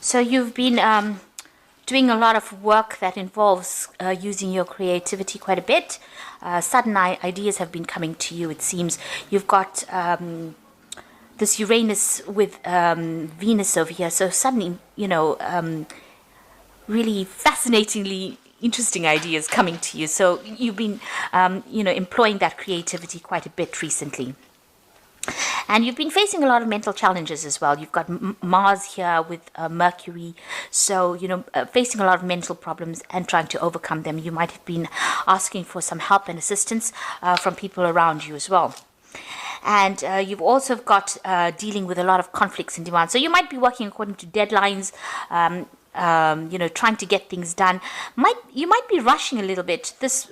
So you've been doing a lot of work that involves using your creativity quite a bit. Sudden ideas have been coming to you, it seems. You've got this Uranus with Venus over here. So suddenly, really fascinatingly interesting ideas coming to you. So you've been, employing that creativity quite a bit recently. And you've been facing a lot of mental challenges as well. You've got Mars here with Mercury. So, facing a lot of mental problems and trying to overcome them. You might have been asking for some help and assistance from people around you as well. And you've also got dealing with a lot of conflicts and demands. So you might be working according to deadlines, trying to get things done. You might be rushing a little bit. This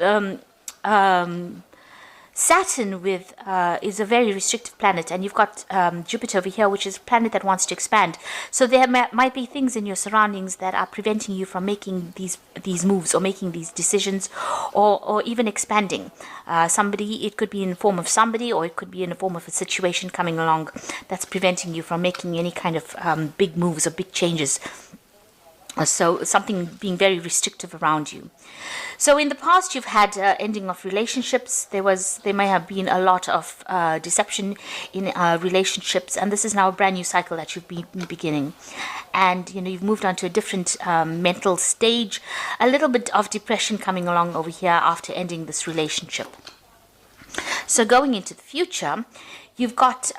Saturn is a very restrictive planet, and you've got Jupiter over here, which is a planet that wants to expand. So there might be things in your surroundings that are preventing you from making these moves or making these decisions, or even expanding. It could be in the form of somebody, or it could be in the form of a situation coming along that's preventing you from making any kind of big moves or big changes. So something being very restrictive around you. So in the past, you've had ending of relationships. There may have been a lot of deception in relationships, and this is now a brand new cycle that you've been beginning. And you've moved on to a different mental stage. A little bit of depression coming along over here after ending this relationship. So going into the future, you've got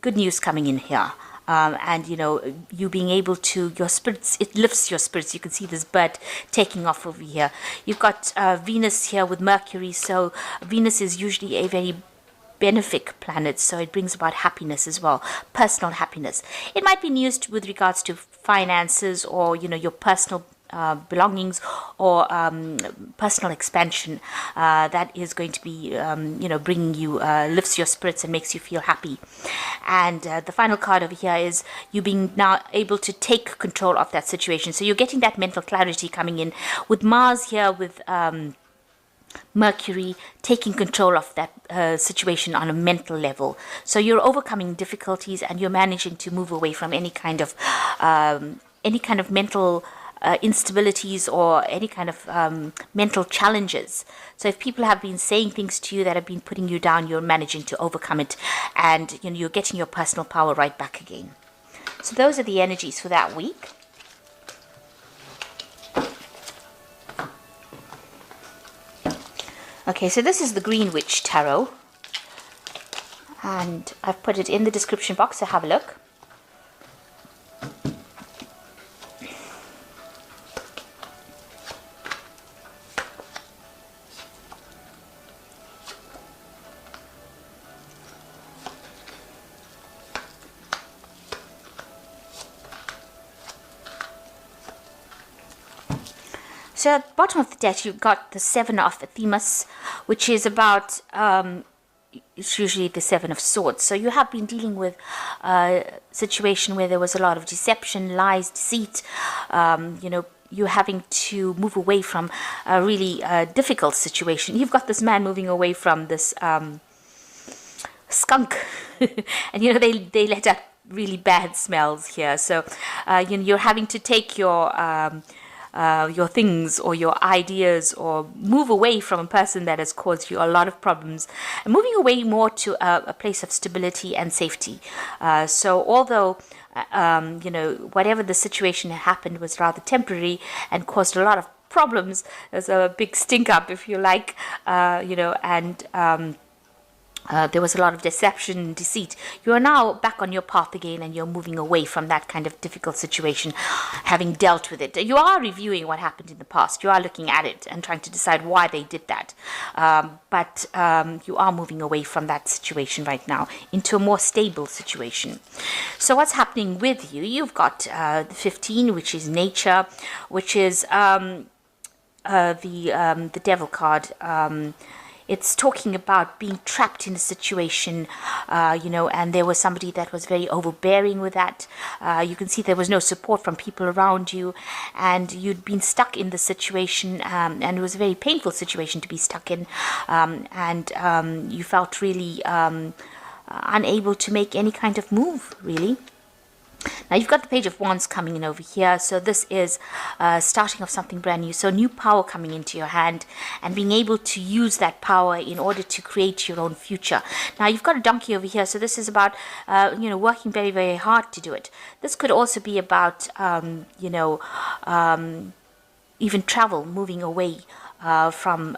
good news coming in here. You being able to, your spirits, it lifts your spirits. You can see this bird taking off over here. You've got Venus here with Mercury. So Venus is usually a very benefic planet, so it brings about happiness as well, personal happiness. It might be used with regards to finances, or your personal belongings, or personal expansion that is going to be bringing you, lifts your spirits and makes you feel happy. And the final card over here is you being now able to take control of that situation. So you're getting that mental clarity coming in with Mars here with Mercury taking control of that situation on a mental level. So you're overcoming difficulties, and you're managing to move away from any kind of mental instabilities, or any kind of mental challenges. So if people have been saying things to you that have been putting you down, you're managing to overcome it, and you're getting your personal power right back again. So those are the energies for that week. Okay, so this is the Green Witch Tarot, and I've put it in the description box, so have a look. So at the bottom of the deck, you've got the Seven of Themis, which is about, it's usually the Seven of Swords. So you have been dealing with a situation where there was a lot of deception, lies, deceit. You're having to move away from a really difficult situation. You've got this man moving away from this skunk. And, they let out really bad smells here. So, you're having to take your things or your ideas, or move away from a person that has caused you a lot of problems, and moving away more to a place of stability and safety. So although whatever the situation that happened was rather temporary and caused a lot of problems, there's a big stink up, if you like, there was a lot of deception and deceit. You are now back on your path again, and you're moving away from that kind of difficult situation, having dealt with it. You are reviewing what happened in the past. You are looking at it and trying to decide why they did that. But you are moving away from that situation right now into a more stable situation. So what's happening with you? You've got the 15, which is nature, which is the Devil card. It's talking about being trapped in a situation, and there was somebody that was very overbearing with that. You can see there was no support from people around you, and you'd been stuck in the situation, and it was a very painful situation to be stuck in, and you felt really unable to make any kind of move, really. Now you've got the Page of Wands coming in over here. So this is starting of something brand new. So new power coming into your hand and being able to use that power in order to create your own future. Now you've got a donkey over here. So this is about, working very, very hard to do it. This could also be about, even travel, moving away from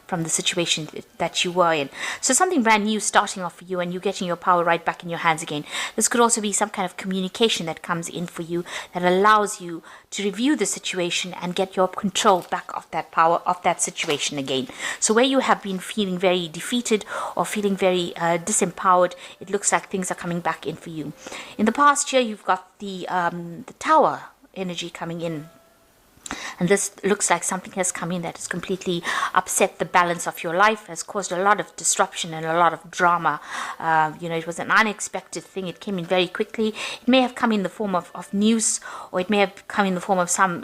the situation that you were in. So something brand new starting off for you, and you getting your power right back in your hands again. This could also be some kind of communication that comes in for you that allows you to review the situation and get your control back of that power of that situation again. So where you have been feeling very defeated or feeling very disempowered, it looks like things are coming back in for you. In the past year, you've got the Tower energy coming in. And this looks like something has come in that has completely upset the balance of your life, has caused a lot of disruption and a lot of drama. It was an unexpected thing. It came in very quickly. It may have come in the form of news, or it may have come in the form of some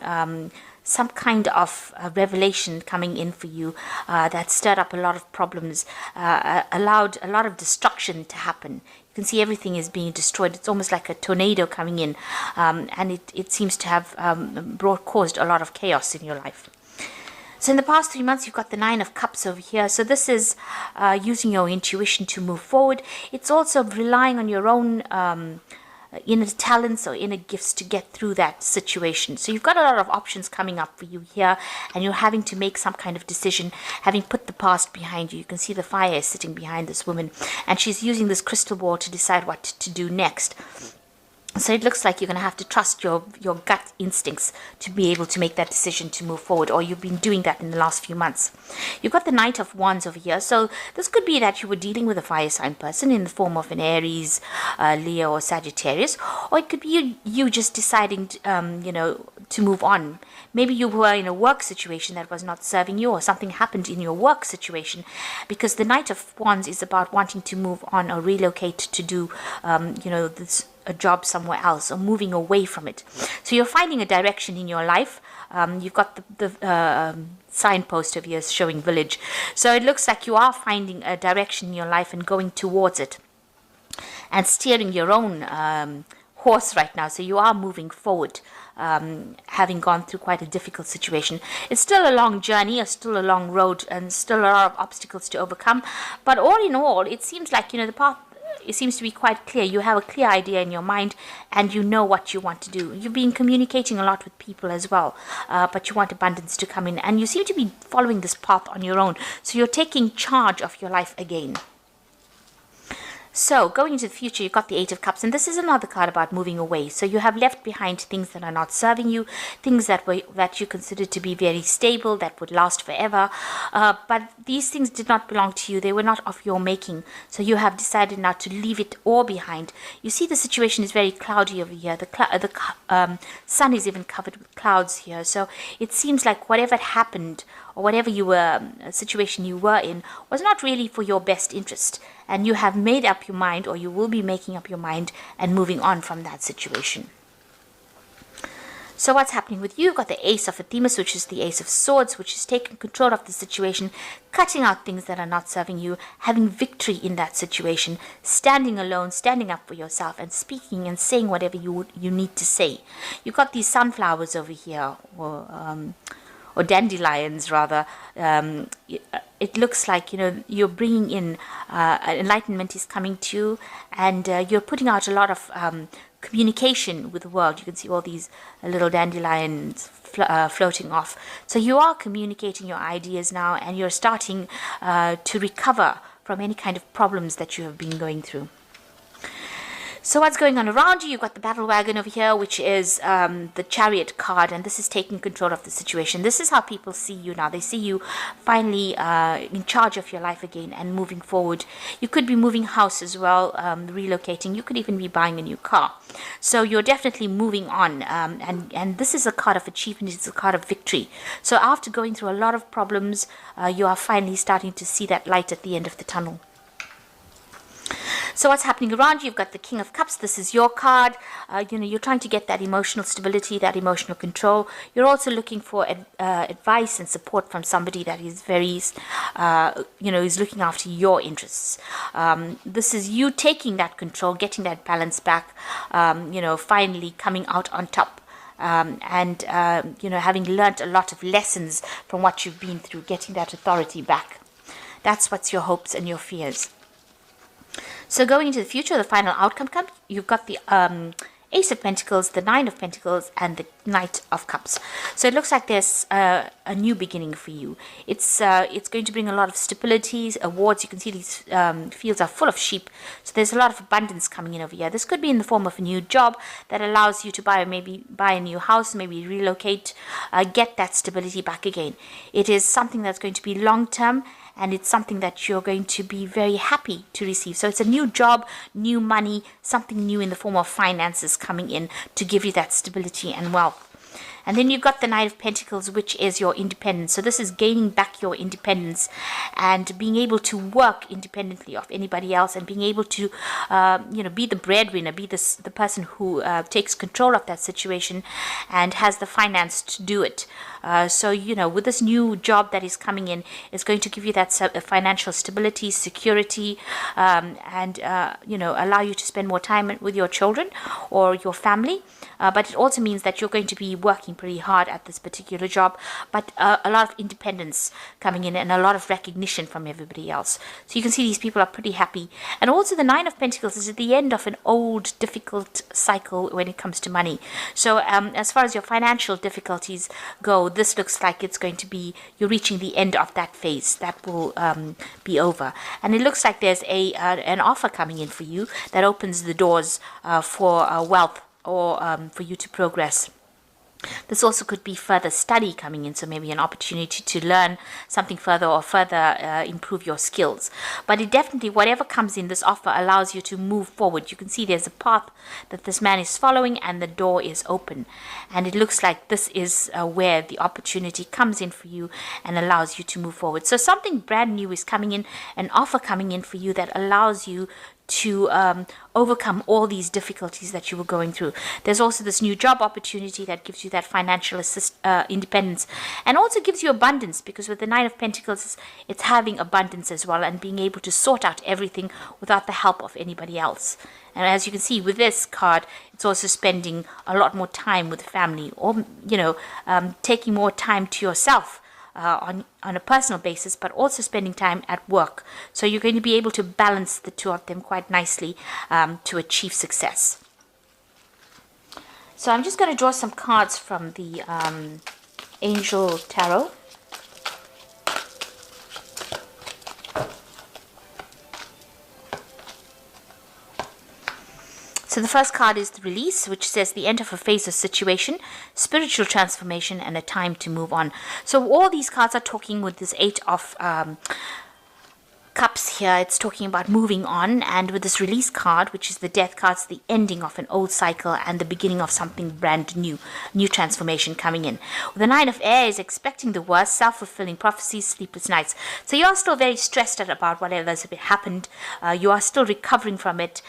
kind of revelation coming in for you that stirred up a lot of problems, allowed a lot of destruction to happen. You can see everything is being destroyed. It's almost like a tornado coming in, and it seems to have caused a lot of chaos in your life. So in the past 3 months, you've got the Nine of Cups over here. So this is using your intuition to move forward. It's also relying on your own inner talents or inner gifts to get through that situation. So you've got a lot of options coming up for you here, and you're having to make some kind of decision, having put the past behind you. You can see the fire is sitting behind this woman, and she's using this crystal ball to decide what to do next. So it looks like you're going to have to trust your gut instincts to be able to make that decision to move forward, or you've been doing that in the last few months. You've got the Knight of Wands over here. So this could be that you were dealing with a fire sign person in the form of an Aries, Leo, or Sagittarius, or it could be you just deciding, to move on. Maybe you were in a work situation that was not serving you, or something happened in your work situation, because the Knight of Wands is about wanting to move on or relocate to do, a job somewhere else, or moving away from it. So you're finding a direction in your life. You've got the signpost of yours showing village. So it looks like you are finding a direction in your life and going towards it and steering your own horse right now. So you are moving forward, having gone through quite a difficult situation. It's still a long journey, or still a long road, and still a lot of obstacles to overcome. But all in all, it seems like, the path, it seems to be quite clear. You have a clear idea in your mind, and you know what you want to do. You've been communicating a lot with people as well, but you want abundance to come in, and you seem to be following this path on your own. So you're taking charge of your life again. So going into the future, you've got the Eight of Cups, and this is another card about moving away. So you have left behind things that are not serving you, things that you considered to be very stable, that would last forever. But these things did not belong to you. They were not of your making. So you have decided now to leave it all behind. You see the situation is very cloudy over here. The sun is even covered with clouds here. So it seems like whatever happened, or whatever situation you were in, was not really for your best interest. And you have made up your mind, or you will be making up your mind and moving on from that situation. So what's happening with you? You've got the Ace of Athemus, which is the Ace of Swords, which is taking control of the situation, cutting out things that are not serving you, having victory in that situation, standing alone, standing up for yourself, and speaking and saying whatever you need to say. You've got these sunflowers over here, or dandelions rather. It looks like you're bringing in enlightenment is coming to you, and you're putting out a lot of communication with the world. You can see all these little dandelions floating off. So you are communicating your ideas now, and you're starting to recover from any kind of problems that you have been going through. So what's going on around you? You've got the Battle Wagon over here, which is the Chariot card, and this is taking control of the situation. This is how people see you now. They see you finally in charge of your life again and moving forward. You could be moving house as well, relocating. You could even be buying a new car. So you're definitely moving on, and this is a card of achievement. It's a card of victory. So after going through a lot of problems, you are finally starting to see that light at the end of the tunnel. So what's happening around you? You've got the King of Cups. This is your card. You're trying to get that emotional stability, that emotional control. You're also looking for advice and support from somebody that is very, is looking after your interests. This is you taking that control, getting that balance back, finally coming out on top. Having learnt a lot of lessons from what you've been through, getting that authority back. That's what's your hopes and your fears. So going into the future, the final outcome comes. You've got the Ace of Pentacles, the Nine of Pentacles, and the Knight of Cups. So it looks like there's a new beginning for you. It's going to bring a lot of stability, awards. You can see these fields are full of sheep. So there's a lot of abundance coming in over here. This could be in the form of a new job that allows you to buy a new house, maybe relocate, get that stability back again. It is something that's going to be long-term, and it's something that you're going to be very happy to receive. So it's a new job, new money, something new in the form of finances coming in to give you that stability and wealth. And then you've got the Knight of Pentacles, which is your independence. So this is gaining back your independence and being able to work independently of anybody else, and being able to, be the breadwinner, be the person who takes control of that situation and has the finance to do it. With this new job that is coming in, it's going to give you that financial stability, security, and allow you to spend more time with your children or your family. But it also means that you're going to be working pretty hard at this particular job, but a lot of independence coming in and a lot of recognition from everybody else. So you can see these people are pretty happy. And also the Nine of Pentacles is at the end of an old, difficult cycle when it comes to money. So as far as your financial difficulties go, this looks like it's going to be, you're reaching the end of that phase. That will be over. And it looks like there's an offer coming in for you that opens the doors for wealth, or for you to progress. This also could be further study coming in, so maybe an opportunity to learn something further or further improve your skills. But it definitely, whatever comes in, this offer allows you to move forward. You can see there's a path that this man is following, and the door is open. And it looks like this is where the opportunity comes in for you and allows you to move forward. So something brand new is coming in, an offer coming in for you that allows you to overcome all these difficulties that you were going through. There's also this new job opportunity that gives you that financial independence, and also gives you abundance, because with the Nine of Pentacles, it's having abundance as well, and being able to sort out everything without the help of anybody else. And as you can see with this card, it's also spending a lot more time with family, or taking more time to yourself. On a personal basis, but also spending time at work. So you're going to be able to balance the two of them quite nicely to achieve success. So I'm just going to draw some cards from the Angel Tarot. So the first card is the Release, which says the end of a phase of situation, spiritual transformation, and a time to move on. So all these cards are talking with this Eight of Cups here. It's talking about moving on, and with this Release card, which is the Death card, it's the ending of an old cycle and the beginning of something brand new transformation coming in. The Nine of Air is expecting the worst, self-fulfilling prophecies, sleepless nights. So you are still very stressed out about whatever has happened. You are still recovering from it.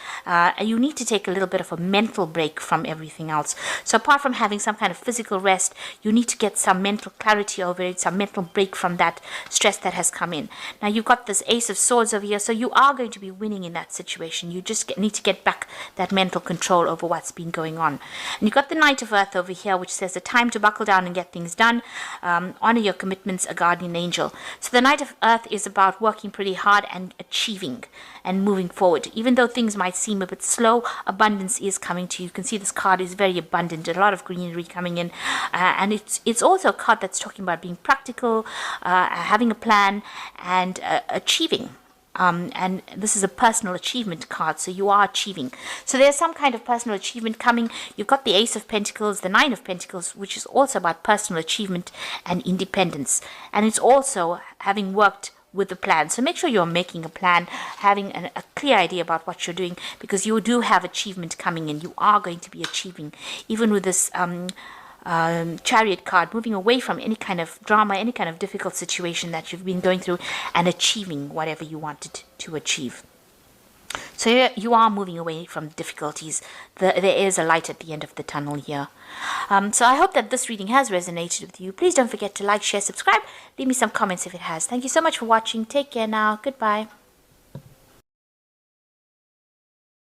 You need to take a little bit of a mental break from everything else. So apart from having some kind of physical rest, you need to get some mental clarity over it, some mental break from that stress that has come in. Now you've got this Ace of Swords over here, so you are going to be winning in that situation. You just need to get back that mental control over what's been going on. And you've got the Knight of Earth over here, which says a time to buckle down and get things done. Honor your commitments, a guardian angel. So the Knight of Earth is about working pretty hard and achieving and moving forward. Even though things might seem a bit slow, abundance is coming to you. You can see this card is very abundant, a lot of greenery coming in, and it's also a card that's talking about being practical, having a plan, and achieving. And this is a personal achievement card, so you are achieving. So there's some kind of personal achievement coming. You've got the Ace of Pentacles, the Nine of Pentacles, which is also about personal achievement and independence. And it's also having worked with the plan. So make sure you're making a plan, having a clear idea about what you're doing, because you do have achievement coming in. You are going to be achieving, even with this Chariot card, moving away from any kind of drama, any kind of difficult situation that you've been going through, and achieving whatever you wanted to achieve. So you are moving away from difficulties. There is a light at the end of the tunnel here. So I hope that this reading has resonated with you. Please don't forget to like, share, subscribe. Leave me some comments if it has. Thank you so much for watching. Take care now. Goodbye.